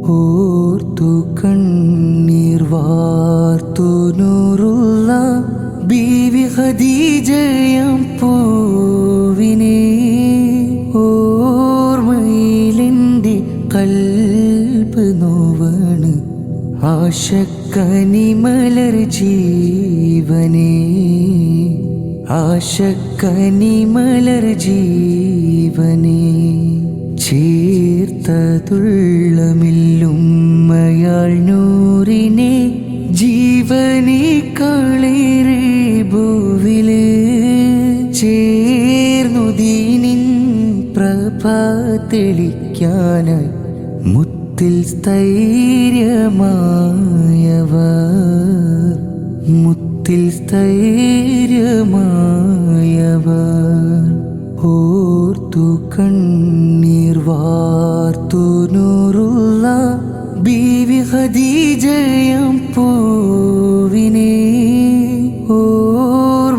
ഓർത്തു കണ്ണീർ വാർത്തു നൂറുള്ള ബീവി ഖദീജയാം പൂവിനെ ഓർമ്മയിലെൻ്റെ കൽബ് നോവാണ് ആശക്കനിമലർ ജീവനേ ആശക്കനിമലർ ജീവനേ ചേർത്തതുള്ളമില്ലുമ്മയാൾ നൂറിനെ ജീവനേക്കാളേറെ ഭൂവില് ചേർന്നു ദീനിൻ പ്രഭ തെളിക്കാനായി മുത്തിൽ സ്ഥൈര്യമായവർ മുത്തിൽ സ്ഥൈര്യമായവർ ഓർത്തു കണ്ണീർ വാർത്തു നൂറുള്ള ബീവി ഖദീജയാം പൂവിനെ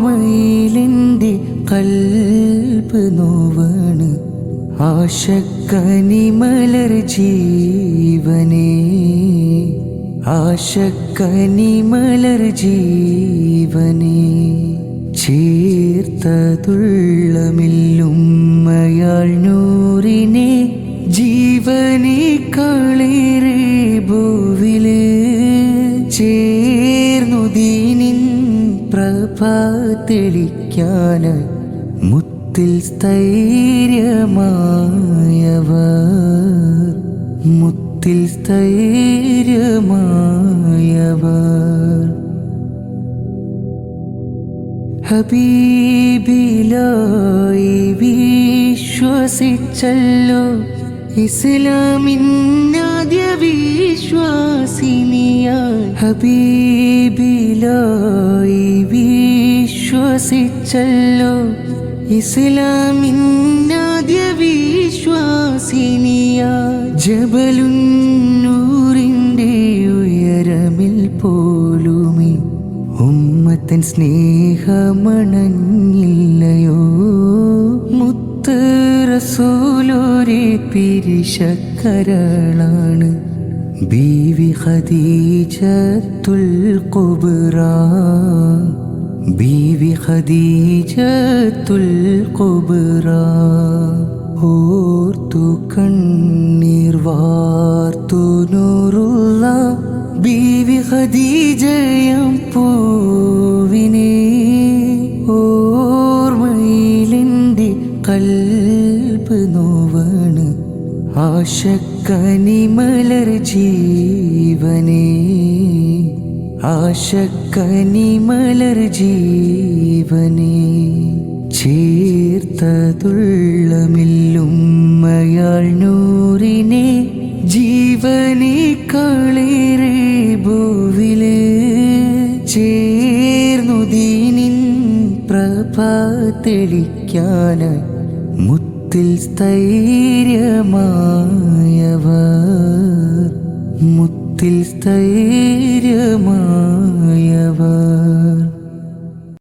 ഓർമ്മയിലെൻ്റെ കൽബ് നോവാണ് ആശക്കനിമലർ ജീവനേ ആശക്കനിമലർ ജീവനേ ചേർത്തതുള്ളമില്ലുമ്മയാൾ നൂറിനെ ജീവനേക്കാളേറെ ഭൂവില് ചേർന്നു ദീനിൻ പ്രഭ തെളിക്കാനായി മുത്തിൽ സ്ഥൈര്യമായവർ മുത്തിൽ സ്ഥൈര്യമായവർ ഹബീബിലായി വിശ്വസിച്ചല്ലോ ഇസ്ലാമിന്നാദ്യ വിശ്വാസിനിയായി ഹബീബിലായി വിശ്വസിച്ചല്ലോ ഇസ്ലാമിന്നാദ്യ വിശ്വാസിനിയായി ജബലുന്നൂറിൻ്റെ ഉയരമിൽ പോലുമേ ഉമ്മത്തൻ സ്നേഹമണഞ്ഞില്ലയോ മുത്ത് റസൂലോരെ പിരിശക്കരളാണ് ബീവി ഖദീജത്തുൽ കുബ്ര ബീവി ഖദീജത്തുൽ കുബ്ര ഓർത്തു കണ്ണീർ വാർത്തു നൂറുള്ള ബീവി ഖദീജയാം പൂവിനെ ഓർമ്മയിലെൻ്റെ കൽബ് നോവാണ് ആശക്കനിമലർ ജീവനേ ആശക്കനിമലർ ജീവനേ ചേർത്തതുള്ളമില്ലുമ്മയാൾ നൂറിനെ ജീവനേക്കാളേറെ ഭൂവില് ചേർന്നു ദീനിൻ പ്രഭ തെളിക്കാനായി മുത്തിൽ സ്ഥൈര്യമായവർ മുത്തിൽ സ്ഥൈര്യമായവർ